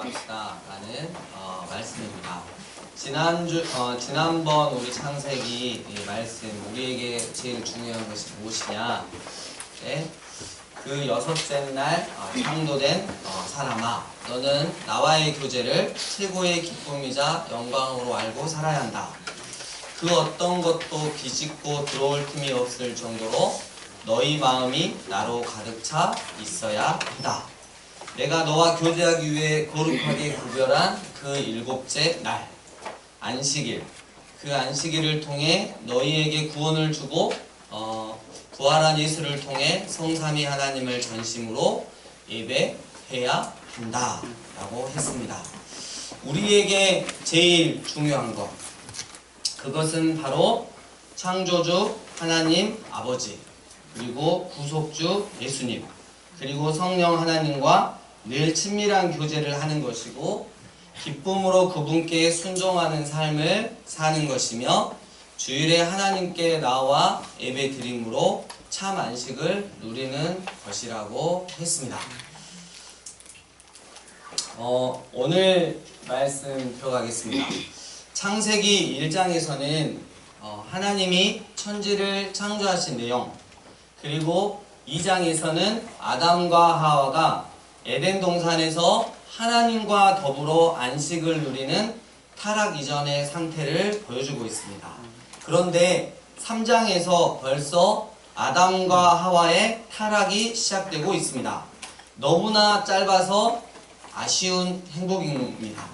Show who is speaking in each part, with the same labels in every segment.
Speaker 1: 합시다 라는 말씀입니다. 지난번 우리 창세기 이 말씀, 우리에게 제일 중요한 것이 무엇이냐? 네? 그 여섯째 날 창조된 사람아, 너는 나와의 교제를 최고의 기쁨이자 영광으로 알고 살아야 한다. 그 어떤 것도 비집고 들어올 틈이 없을 정도로 너희 마음이 나로 가득 차 있어야 한다. 내가 너와 교제하기 위해 거룩하게 구별한 그 일곱째 날 안식일, 그 안식일을 통해 너희에게 구원을 주고 부활한 예수를 통해 성삼위 하나님을 전심으로 예배해야 한다 라고 했습니다. 우리에게 제일 중요한 것, 그것은 바로 창조주 하나님 아버지, 그리고 구속주 예수님, 그리고 성령 하나님과 늘 친밀한 교제를 하는 것이고, 기쁨으로 그분께 순종하는 삶을 사는 것이며, 주일에 하나님께 나와 예배 드림으로 참 안식을 누리는 것이라고 했습니다. 오늘 말씀 들어가겠습니다. 창세기 1장에서는 하나님이 천지를 창조하신 내용, 그리고 2장에서는 아담과 하와가 에덴 동산에서 하나님과 더불어 안식을 누리는 타락 이전의 상태를 보여주고 있습니다. 그런데 3장에서 벌써 아담과 하와의 타락이 시작되고 있습니다. 너무나 짧아서 아쉬운 행복입니다.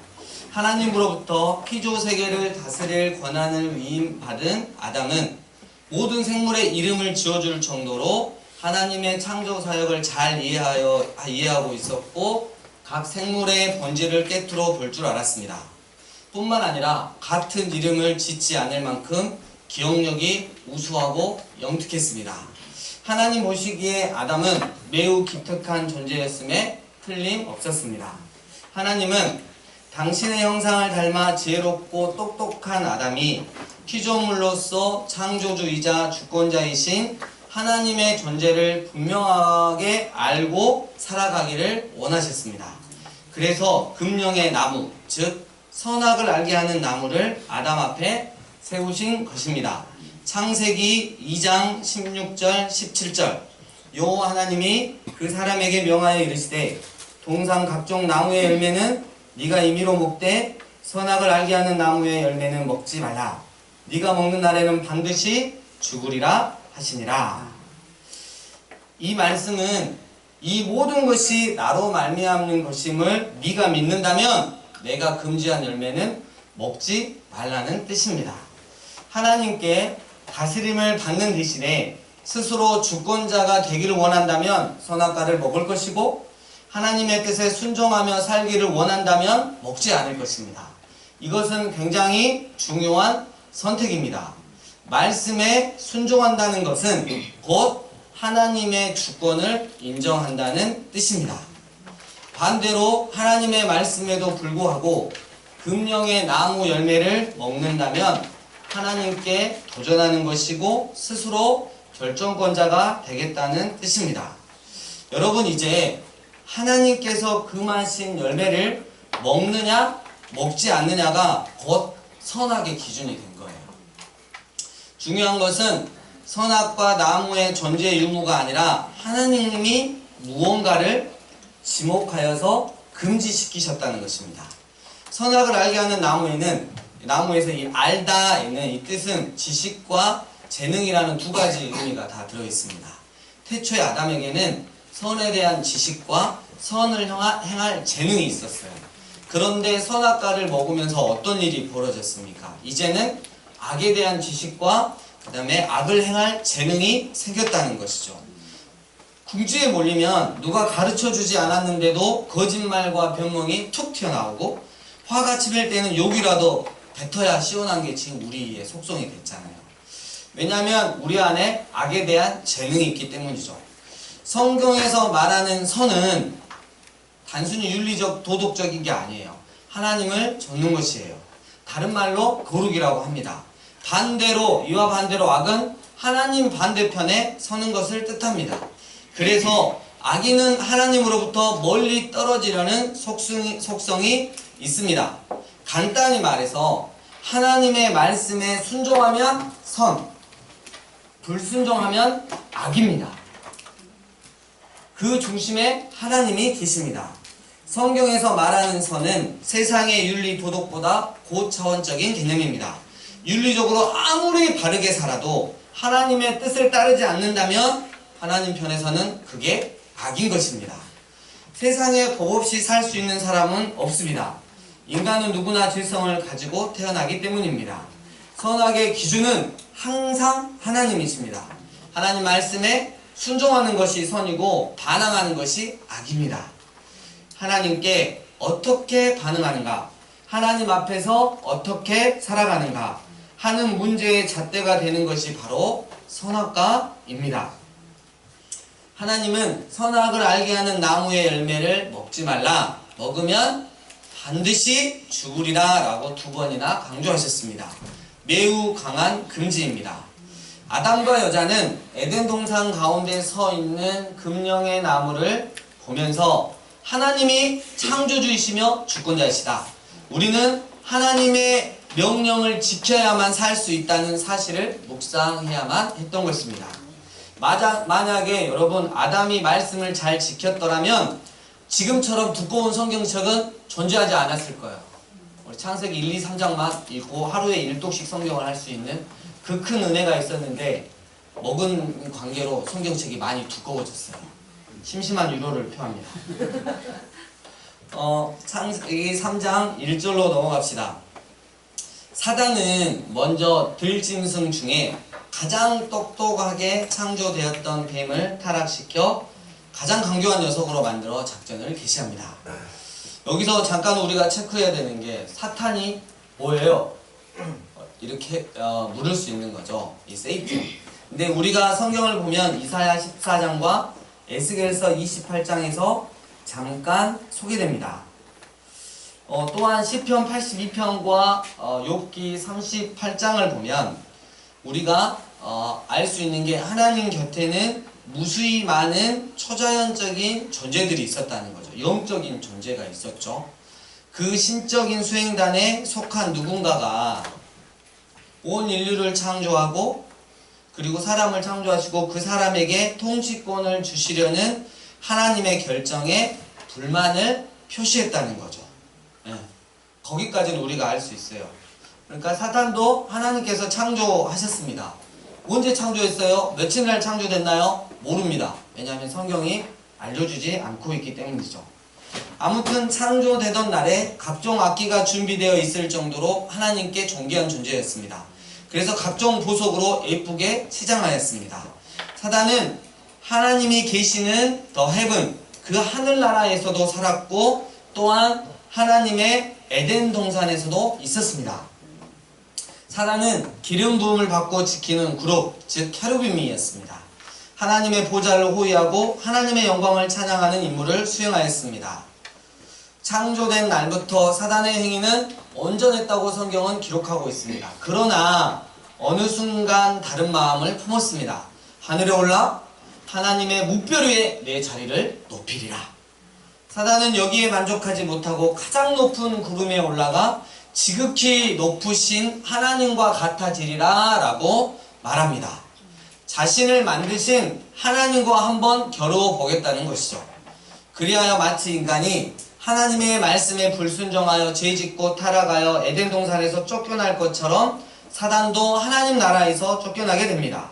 Speaker 1: 하나님으로부터 피조세계를 다스릴 권한을 위임받은 아담은 모든 생물의 이름을 지어줄 정도로 하나님의 창조 사역을 잘 이해하고 있었고, 각 생물의 본질을 꿰뚫어 볼 줄 알았습니다. 뿐만 아니라 같은 이름을 짓지 않을 만큼 기억력이 우수하고 영특했습니다. 하나님 보시기에 아담은 매우 기특한 존재였음에 틀림없었습니다. 하나님은 당신의 형상을 닮아 지혜롭고 똑똑한 아담이 피조물로서 창조주이자 주권자이신 하나님의 존재를 분명하게 알고 살아가기를 원하셨습니다. 그래서 금령의 나무, 즉 선악을 알게 하는 나무를 아담 앞에 세우신 것입니다. 창세기 2장 16절 17절, 여호와 하나님이 그 사람에게 명하여 이르시되 동산 각종 나무의 열매는 네가 임의로 먹되 선악을 알게 하는 나무의 열매는 먹지 말라. 네가 먹는 날에는 반드시 죽으리라 하시니라. 이 말씀은 이 모든 것이 나로 말미암는 것임을 네가 믿는다면 내가 금지한 열매는 먹지 말라는 뜻입니다. 하나님께 다스림을 받는 대신에 스스로 주권자가 되기를 원한다면 선악과를 먹을 것이고, 하나님의 뜻에 순종하며 살기를 원한다면 먹지 않을 것입니다. 이것은 굉장히 중요한 선택입니다. 말씀에 순종한다는 것은 곧 하나님의 주권을 인정한다는 뜻입니다. 반대로 하나님의 말씀에도 불구하고 금령의 나무 열매를 먹는다면 하나님께 도전하는 것이고 스스로 결정권자가 되겠다는 뜻입니다. 여러분, 이제 하나님께서 금하신 열매를 먹느냐 먹지 않느냐가 곧 선악의 기준이 된 거예요. 중요한 것은 선악과 나무의 존재 유무가 아니라 하나님이 무언가를 지목하여서 금지시키셨다는 것입니다. 선악을 알게 하는 나무에서 이 알다에는 이 뜻은 지식과 재능이라는 두 가지 의미가 다 들어있습니다. 태초의 아담에게는 선에 대한 지식과 선을 행할 재능이 있었어요. 그런데 선악과를 먹으면서 어떤 일이 벌어졌습니까? 이제는 악에 대한 지식과 그 다음에 악을 행할 재능이 생겼다는 것이죠. 궁지에 몰리면 누가 가르쳐주지 않았는데도 거짓말과 변명이 툭 튀어나오고, 화가 치밀 때는 욕이라도 뱉어야 시원한 게 지금 우리의 속성이 됐잖아요. 왜냐하면 우리 안에 악에 대한 재능이 있기 때문이죠. 성경에서 말하는 선은 단순히 윤리적, 도덕적인 게 아니에요. 하나님을 좇는 것이에요. 다른 말로 거룩이라고 합니다. 이와 반대로 악은 하나님 반대편에 서는 것을 뜻합니다. 그래서 악인은 하나님으로부터 멀리 떨어지려는 속성이 있습니다. 간단히 말해서 하나님의 말씀에 순종하면 선, 불순종하면 악입니다. 그 중심에 하나님이 계십니다. 성경에서 말하는 선은 세상의 윤리 도덕보다 고차원적인 개념입니다. 윤리적으로 아무리 바르게 살아도 하나님의 뜻을 따르지 않는다면 하나님 편에서는 그게 악인 것입니다. 세상에 법 없이 살 수 있는 사람은 없습니다. 인간은 누구나 질성을 가지고 태어나기 때문입니다. 선악의 기준은 항상 하나님이십니다. 하나님 말씀에 순종하는 것이 선이고 반항하는 것이 악입니다. 하나님께 어떻게 반응하는가, 하나님 앞에서 어떻게 살아가는가 하는 문제의 잣대가 되는 것이 바로 선악과입니다. 하나님은 선악을 알게 하는 나무의 열매를 먹지 말라, 먹으면 반드시 죽으리라 라고 2번이나 강조하셨습니다. 매우 강한 금지입니다. 아담과 여자는 에덴 동산 가운데 서 있는 금령의 나무를 보면서 하나님이 창조주이시며 주권자이시다, 우리는 하나님의 명령을 지켜야만 살 수 있다는 사실을 묵상해야만 했던 것입니다. 만약에 여러분 아담이 말씀을 잘 지켰더라면 지금처럼 두꺼운 성경책은 존재하지 않았을 거예요. 우리 창세기 1, 2, 3장만 읽고 하루에 1독씩 성경을 할 수 있는 그 큰 은혜가 있었는데 먹은 관계로 성경책이 많이 두꺼워졌어요. 심심한 유로를 표합니다. 창세기 3장 1절로 넘어갑시다. 사단은 먼저 들짐승 중에 가장 똑똑하게 창조되었던 뱀을 타락시켜 가장 강교한 녀석으로 만들어 작전을 개시합니다. 여기서 잠깐 우리가 체크해야 되는 게 사탄이 뭐예요? 이렇게 물을 수 있는 거죠. 이 세이튼. 근데 우리가 성경을 보면 이사야 14장과 에스겔서 28장에서 잠깐 소개됩니다. 또한 시편 82편과 욥기 38장을 보면 우리가 알 수 있는 게 하나님 곁에는 무수히 많은 초자연적인 존재들이 있었다는 거죠. 영적인 존재가 있었죠. 그 신적인 수행단에 속한 누군가가 온 인류를 창조하고 그리고 사람을 창조하시고 그 사람에게 통치권을 주시려는 하나님의 결정에 불만을 표시했다는 거죠. 거기까지는 우리가 알 수 있어요. 그러니까 사탄도 하나님께서 창조하셨습니다. 언제 창조했어요? 며칠 날 창조됐나요? 모릅니다. 왜냐하면 성경이 알려주지 않고 있기 때문이죠. 아무튼 창조되던 날에 각종 악기가 준비되어 있을 정도로 하나님께 존귀한 존재였습니다. 그래서 각종 보석으로 예쁘게 치장하였습니다. 사단은 하나님이 계시는 더 헤븐, 그 하늘나라에서도 살았고 또한 하나님의 에덴 동산에서도 있었습니다. 사단은 기름 부음을 받고 지키는 그룹, 즉 캐루빔이었습니다. 하나님의 보좌를 호위하고 하나님의 영광을 찬양하는 임무를 수행하였습니다. 창조된 날부터 사단의 행위는 온전했다고 성경은 기록하고 있습니다. 그러나 어느 순간 다른 마음을 품었습니다. 하늘에 올라 하나님의 묵별 위에 내 자리를 높이리라. 사단은 여기에 만족하지 못하고 가장 높은 구름에 올라가 지극히 높으신 하나님과 같아지리라 라고 말합니다. 자신을 만드신 하나님과 한번 겨루어 보겠다는 것이죠. 그리하여 마치 인간이 하나님의 말씀에 불순종하여 죄짓고 타락하여 에덴 동산에서 쫓겨날 것처럼 사단도 하나님 나라에서 쫓겨나게 됩니다.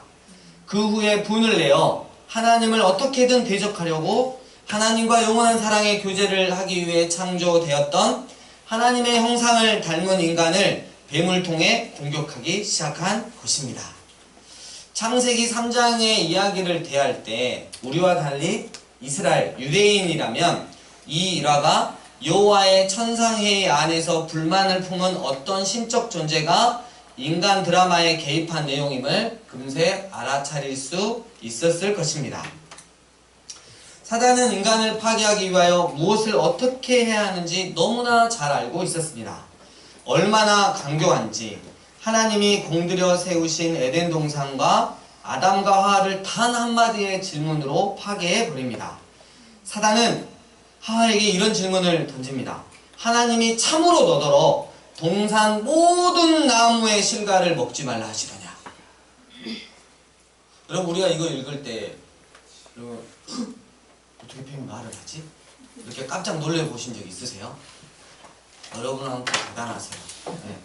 Speaker 1: 그 후에 분을 내어 하나님을 어떻게든 대적하려고 하나님과 영원한 사랑의 교제를 하기 위해 창조되었던 하나님의 형상을 닮은 인간을 뱀을 통해 공격하기 시작한 것입니다. 창세기 3장의 이야기를 대할 때 우리와 달리 이스라엘, 유대인이라면 이 일화가 여호와의 천상회의 안에서 불만을 품은 어떤 신적 존재가 인간 드라마에 개입한 내용임을 금세 알아차릴 수 있었을 것입니다. 사단은 인간을 파괴하기 위하여 무엇을 어떻게 해야 하는지 너무나 잘 알고 있었습니다. 얼마나 강교한지 하나님이 공들여 세우신 에덴 동산과 아담과 하와를 단 한마디의 질문으로 파괴해 버립니다. 사단은 하와에게 이런 질문을 던집니다. 하나님이 참으로 너더러 동산 모든 나무의 실과를 먹지 말라 하시더냐. 여러분, 우리가 이거 읽을 때 여러분, 어떻게 뱀이 말을 하지? 이렇게 깜짝 놀래 보신 적 있으세요? 여러분은 대단하세요. 네.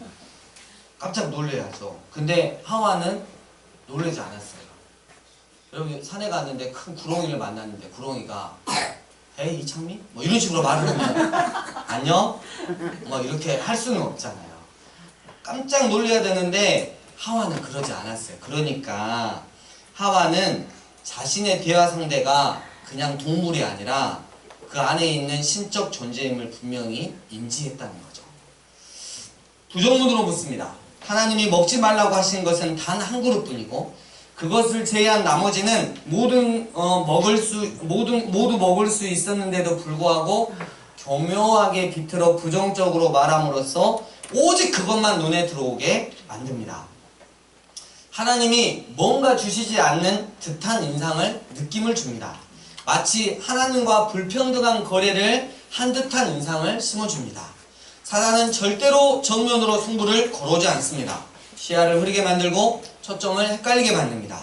Speaker 1: 깜짝 놀래야죠. 근데 하와는 놀라지 않았어요. 여러분, 산에 갔는데 큰 구렁이를 만났는데 구렁이가 에이 이창민? 뭐 이런 식으로 말을 하면 안녕? 뭐 이렇게 할 수는 없잖아요. 깜짝 놀래야 되는데 하와는 그러지 않았어요. 그러니까 하와는 자신의 대화 상대가 그냥 동물이 아니라 그 안에 있는 신적 존재임을 분명히 인지했다는 거죠. 부정문으로 묻습니다. 하나님이 먹지 말라고 하신 것은 단 한 그릇뿐이고 그것을 제외한 나머지는 모두 먹을 수 있었는데도 불구하고 교묘하게 비틀어 부정적으로 말함으로써 오직 그것만 눈에 들어오게 만듭니다. 하나님이 뭔가 주시지 않는 듯한 인상을 느낌을 줍니다. 마치 하나님과 불평등한 거래를 한 듯한 인상을 심어줍니다. 사단은 절대로 정면으로 승부를 걸어오지 않습니다. 시야를 흐리게 만들고 초점을 헷갈리게 만듭니다.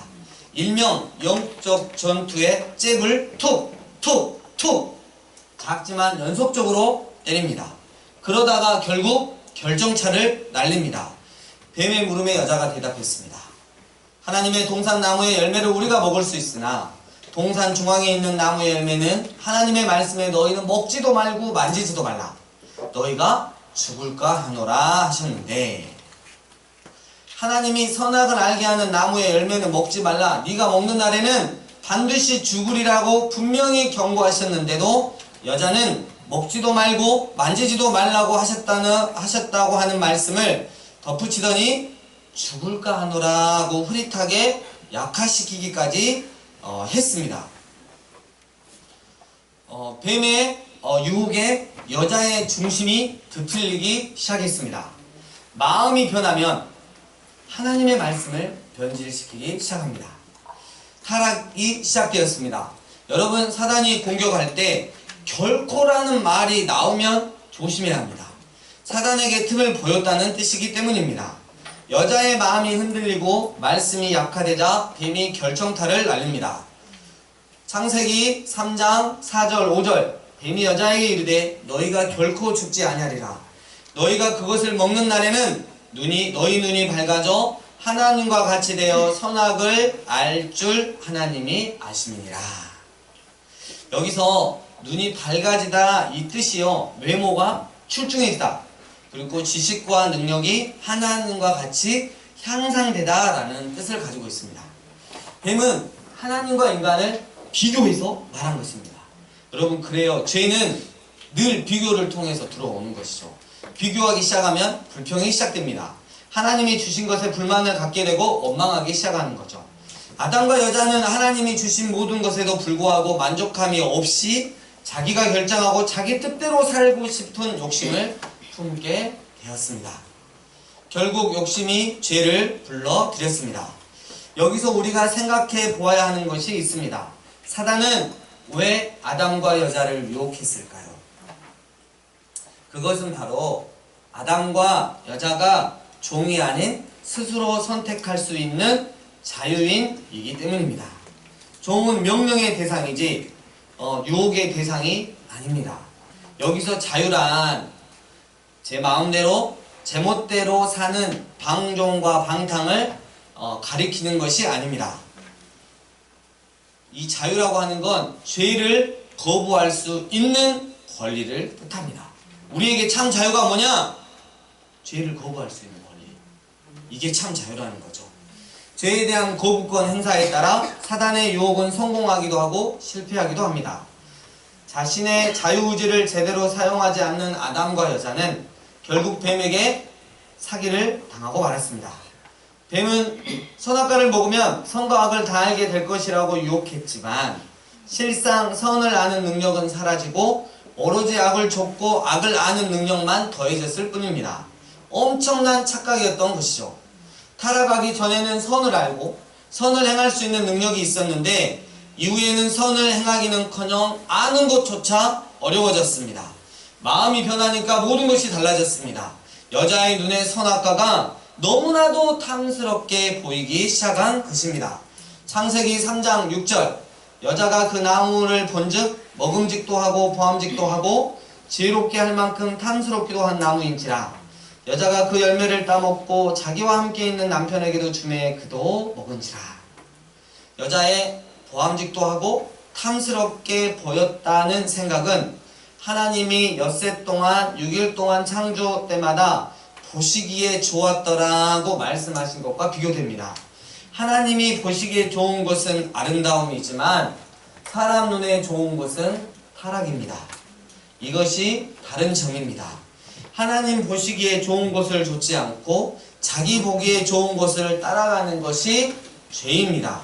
Speaker 1: 일명 영적 전투의 잽을 툭 툭 툭 작지만 연속적으로 때립니다. 그러다가 결국 결정차를 날립니다. 뱀의 물음에 여자가 대답했습니다. 하나님의 동산 나무의 열매를 우리가 먹을 수 있으나 동산 중앙에 있는 나무의 열매는 하나님의 말씀에 너희는 먹지도 말고 만지지도 말라. 너희가 죽을까 하노라 하셨는데, 하나님이 선악을 알게 하는 나무의 열매는 먹지 말라. 네가 먹는 날에는 반드시 죽으리라고 분명히 경고하셨는데도 여자는 먹지도 말고 만지지도 말라고 하셨다고 하는 말씀을 덧붙이더니 죽을까 하노라고 흐릿하게 약화시키기까지 했습니다. 뱀의 유혹에 여자의 중심이 뒤틀리기 시작했습니다. 마음이 변하면 하나님의 말씀을 변질시키기 시작합니다. 타락이 시작되었습니다. 여러분, 사단이 공격할 때 결코라는 말이 나오면 조심해야 합니다. 사단에게 틈을 보였다는 뜻이기 때문입니다. 여자의 마음이 흔들리고 말씀이 약화되자 뱀이 결정타를 날립니다. 창세기 3장 4절 5절 뱀이 여자에게 이르되 너희가 결코 죽지 아니하리라. 너희가 그것을 먹는 날에는 너희 눈이 밝아져 하나님과 같이 되어 선악을 알 줄 하나님이 아심이니라. 여기서 눈이 밝아지다 이 뜻이요, 외모가 출중해지다, 그리고 지식과 능력이 하나님과 같이 향상되다 라는 뜻을 가지고 있습니다. 뱀은 하나님과 인간을 비교해서 말한 것입니다. 여러분, 그래요. 죄는 늘 비교를 통해서 들어오는 것이죠. 비교하기 시작하면 불평이 시작됩니다. 하나님이 주신 것에 불만을 갖게 되고 원망하기 시작하는 거죠. 아담과 여자는 하나님이 주신 모든 것에도 불구하고 만족함이 없이 자기가 결정하고 자기 뜻대로 살고 싶은 욕심을 품게 되었습니다. 결국 욕심이 죄를 불러들였습니다. 여기서 우리가 생각해 보아야 하는 것이 있습니다. 사단은 왜 아담과 여자를 유혹했을까요? 그것은 바로 아담과 여자가 종이 아닌 스스로 선택할 수 있는 자유인이기 때문입니다. 종은 명령의 대상이지 유혹의 대상이 아닙니다. 여기서 자유란 제 마음대로 제멋대로 사는 방종과 방탕을 가리키는 것이 아닙니다. 이 자유라고 하는 건 죄를 거부할 수 있는 권리를 뜻합니다. 우리에게 참 자유가 뭐냐? 죄를 거부할 수 있는 권리. 이게 참 자유라는 거죠. 죄에 대한 거부권 행사에 따라 사단의 유혹은 성공하기도 하고 실패하기도 합니다. 자신의 자유의지를 제대로 사용하지 않는 아담과 여자는 결국 뱀에게 사기를 당하고 말았습니다. 뱀은 선악과를 먹으면 선과 악을 다 알게 될 것이라고 유혹했지만 실상 선을 아는 능력은 사라지고 오로지 악을 좇고 악을 아는 능력만 더해졌을 뿐입니다. 엄청난 착각이었던 것이죠. 타락하기 전에는 선을 알고 선을 행할 수 있는 능력이 있었는데 이후에는 선을 행하기는커녕 아는 것조차 어려워졌습니다. 마음이 변하니까 모든 것이 달라졌습니다. 여자의 눈에 선악과가 너무나도 탐스럽게 보이기 시작한 것입니다. 창세기 3장 6절 여자가 그 나무를 본즉 먹음직도 하고 보암직도 하고 지혜롭게 할 만큼 탐스럽기도 한 나무인지라. 여자가 그 열매를 따먹고 자기와 함께 있는 남편에게도 주매 그도 먹은지라. 여자의 보암직도 하고 탐스럽게 보였다는 생각은 하나님이 엿새 동안 6일 동안 창조 때마다 보시기에 좋았더라고 말씀하신 것과 비교됩니다. 하나님이 보시기에 좋은 것은 아름다움이지만 사람 눈에 좋은 것은 타락입니다. 이것이 다른 점입니다. 하나님 보시기에 좋은 것을 좇지 않고 자기 보기에 좋은 것을 따라가는 것이 죄입니다.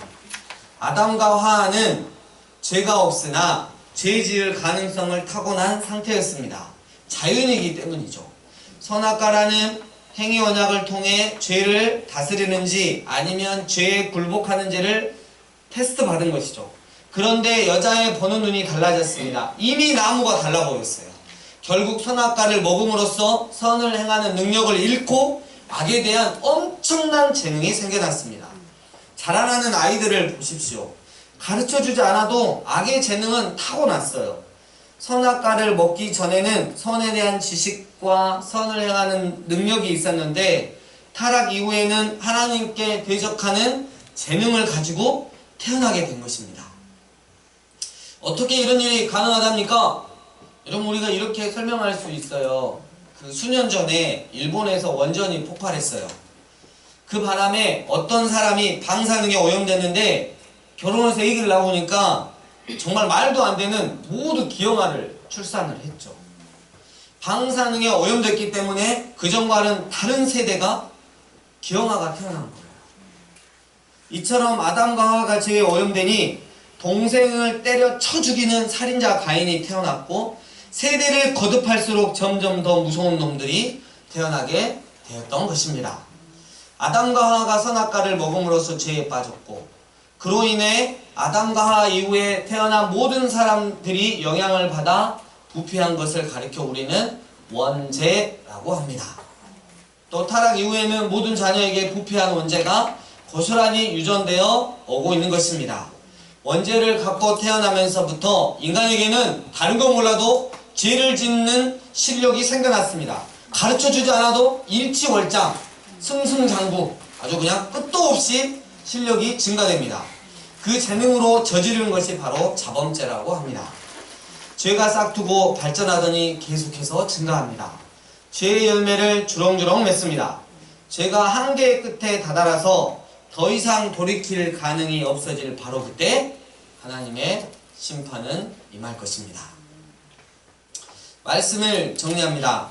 Speaker 1: 아담과 하와는 죄가 없으나 죄 지을 가능성을 타고난 상태였습니다. 자연이기 때문이죠. 선악과라는 행위 언약을 통해 죄를 다스리는지 아니면 죄에 굴복하는지를 테스트 받은 것이죠. 그런데 여자의 보는 눈이 달라졌습니다. 이미 나무가 달라 보였어요. 결국 선악과를 먹음으로써 선을 행하는 능력을 잃고 악에 대한 엄청난 재능이 생겨났습니다. 자라나는 아이들을 보십시오. 가르쳐주지 않아도 악의 재능은 타고났어요. 선악과를 먹기 전에는 선에 대한 지식과 선을 행하는 능력이 있었는데 타락 이후에는 하나님께 대적하는 재능을 가지고 태어나게 된 것입니다. 어떻게 이런 일이 가능하답니까? 여러분, 우리가 이렇게 설명할 수 있어요. 그 수년 전에 일본에서 원전이 폭발했어요. 그 바람에 어떤 사람이 방사능에 오염됐는데 결혼해서 아기를 낳으니까 정말 말도 안 되는 모두 기형아를 출산을 했죠. 방사능에 오염됐기 때문에 그전과는 다른 세대가 기형아가 태어난 거예요. 이처럼 아담과 하와가 죄에 오염되니 동생을 때려 쳐 죽이는 살인자 가인이 태어났고 세대를 거듭할수록 점점 더 무서운 놈들이 태어나게 되었던 것입니다. 아담과 하와가 선악과를 먹음으로써 죄에 빠졌고 그로 인해 아담과 하와 이후에 태어난 모든 사람들이 영향을 받아 부패한 것을 가리켜 우리는 원죄라고 합니다. 또 타락 이후에는 모든 자녀에게 부패한 원죄가 고스란히 유전되어 오고 있는 것입니다. 원죄를 갖고 태어나면서부터 인간에게는 다른 건 몰라도 죄를 짓는 실력이 생겨났습니다. 가르쳐주지 않아도 일치월장, 승승장구, 아주 그냥 끝도 없이 실력이 증가됩니다. 그 재능으로 저지르는 것이 바로 자범죄라고 합니다. 죄가 싹트고 발전하더니 계속해서 증가합니다. 죄의 열매를 주렁주렁 맺습니다. 죄가 한계의 끝에 다다라서 더 이상 돌이킬 가능이 없어질 바로 그때 하나님의 심판은 임할 것입니다. 말씀을 정리합니다.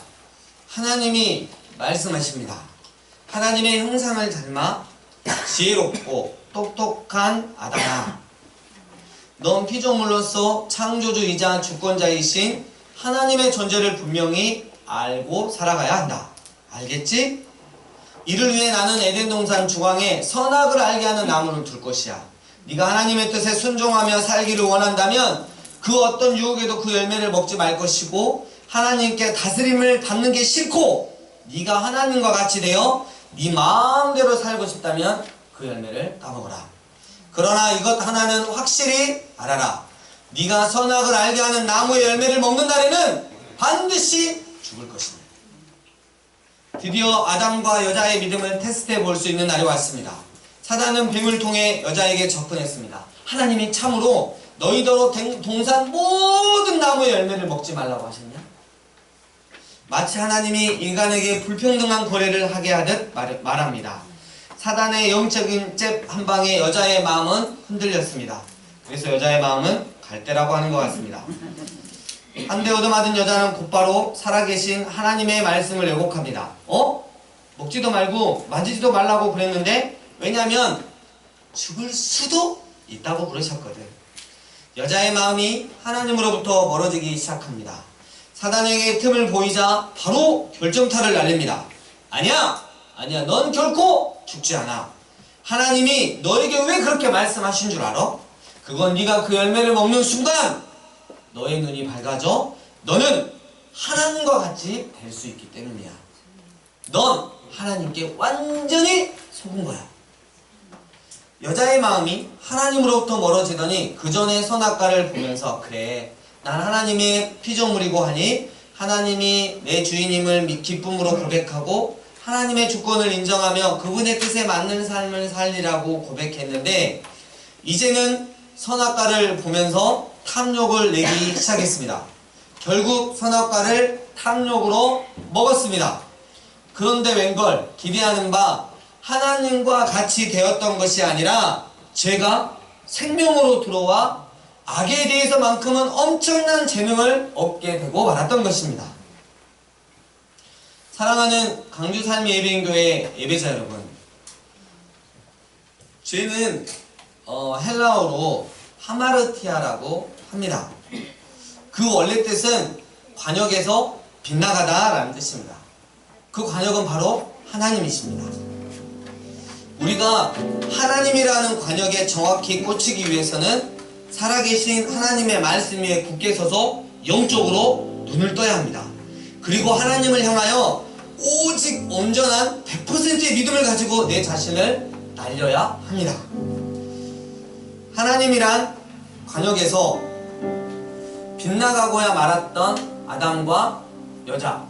Speaker 1: 하나님이 말씀하십니다. 하나님의 형상을 닮아 지혜롭고 똑똑한 아담아, 넌 피조물로서 창조주이자 주권자이신 하나님의 존재를 분명히 알고 살아가야 한다. 알겠지? 이를 위해 나는 에덴 동산 중앙에 선악을 알게 하는 나무를 둘 것이야. 네가 하나님의 뜻에 순종하며 살기를 원한다면 그 어떤 유혹에도 그 열매를 먹지 말 것이고 하나님께 다스림을 받는 게 싫고 네가 하나님과 같이 되어 네 마음대로 살고 싶다면 그 열매를 따먹어라. 그러나 이것 하나는 확실히 알아라. 네가 선악을 알게 하는 나무의 열매를 먹는 날에는 반드시 죽을 것이다. 드디어 아담과 여자의 믿음을 테스트해 볼 수 있는 날이 왔습니다. 사단은 뱀을 통해 여자에게 접근했습니다. 하나님이 참으로 너희더러 동산 모든 나무의 열매를 먹지 말라고 하셨냐? 마치 하나님이 인간에게 불평등한 거래를 하게 하듯 말합니다. 사단의 영적인 잽 한 방에 여자의 마음은 흔들렸습니다. 그래서 여자의 마음은 갈대라고 하는 것 같습니다. 한 대 얻어맞은 여자는 곧바로 살아계신 하나님의 말씀을 왜곡합니다. 먹지도 말고 만지지도 말라고 그랬는데 왜냐하면 죽을 수도 있다고 그러셨거든. 여자의 마음이 하나님으로부터 멀어지기 시작합니다. 사단에게 틈을 보이자 바로 결정타를 날립니다. 아니야, 넌 결코 죽지 않아. 하나님이 너에게 왜 그렇게 말씀하신 줄 알아? 그건 네가 그 열매를 먹는 순간 너의 눈이 밝아져 너는 하나님과 같이 될 수 있기 때문이야. 넌 하나님께 완전히 속은 거야. 여자의 마음이 하나님으로부터 멀어지더니 그 전에 선악과를 보면서 그래 난 하나님의 피조물이고 하니 하나님이 내 주인임을 기쁨으로 고백하고 하나님의 주권을 인정하며 그분의 뜻에 맞는 삶을 살리라고 고백했는데 이제는 선악과를 보면서 탐욕을 내기 시작했습니다. 결국 선악과를 탐욕으로 먹었습니다. 그런데 웬걸 기대하는 바 하나님과 같이 되었던 것이 아니라 죄가 생명으로 들어와 악에 대해서만큼은 엄청난 재능을 얻게 되고 말았던 것입니다. 사랑하는 강주삶예배인교회 예배자 여러분, 죄는 헬라어로 하마르티아라고 합니다. 그 원래 뜻은 관역에서 빗나가다 라는 뜻입니다. 그 관역은 바로 하나님이십니다. 우리가 하나님이라는 관역에 정확히 꽂히기 위해서는 살아계신 하나님의 말씀 위에 굳게 서서 영적으로 눈을 떠야 합니다. 그리고 하나님을 향하여 오직 온전한 100%의 믿음을 가지고 내 자신을 날려야 합니다. 하나님이란 관역에서 빗나가고야 말았던 아담과 여자.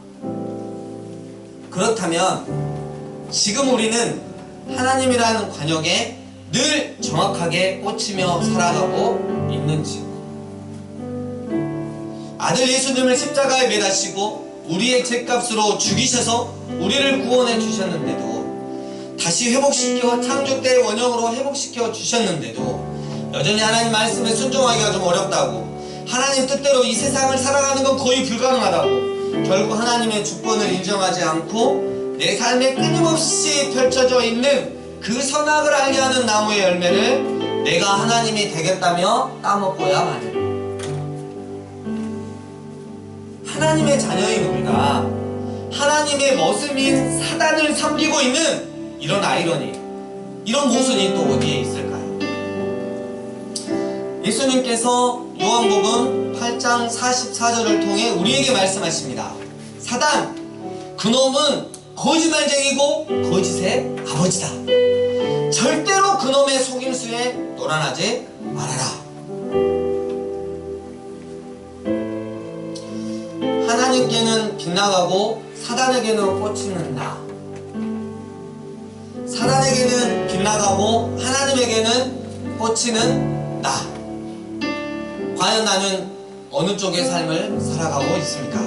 Speaker 1: 그렇다면 지금 우리는 하나님이라는 관역에 늘 정확하게 꽂히며 살아가고 있는지, 아들 예수님을 십자가에 매다시고 우리의 죄값으로 죽이셔서 우리를 구원해 주셨는데도, 다시 회복시켜 창조 때의 원형으로 회복시켜 주셨는데도 여전히 하나님 말씀에 순종하기가 좀 어렵다고, 하나님 뜻대로 이 세상을 살아가는 건 거의 불가능하다고, 결국 하나님의 주권을 인정하지 않고 내 삶에 끊임없이 펼쳐져 있는 그 선악을 알게 하는 나무의 열매를 내가 하나님이 되겠다며 따먹고야 마는, 하나님의 자녀인 우리가 하나님의 머슴인 사단을 섬기고 있는 이런 아이러니, 이런 모순이 또 어디에 있을까요? 예수님께서 요한복음 8장 44절을 통해 우리에게 말씀하십니다. 사단, 그놈은 거짓말쟁이고 거짓의 아버지다. 절대로 그놈의 속임수에 놀아나지 말아라. 하나님께는 빗나가고 사단에게는 꽂히는 나. 사단에게는 빗나가고 하나님에게는 꽂히는 나. 과연 나는 어느 쪽의 삶을 살아가고 있습니까?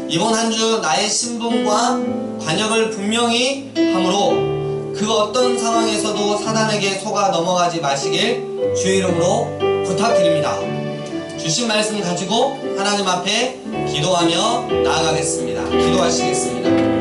Speaker 1: 이번 한 주 나의 신분과 관역을 분명히 함으로 그 어떤 상황에서도 사단에게 속아 넘어가지 마시길 주의 이름으로 부탁드립니다. 주신 말씀 가지고 하나님 앞에 기도하며 나아가겠습니다. 기도하시겠습니다.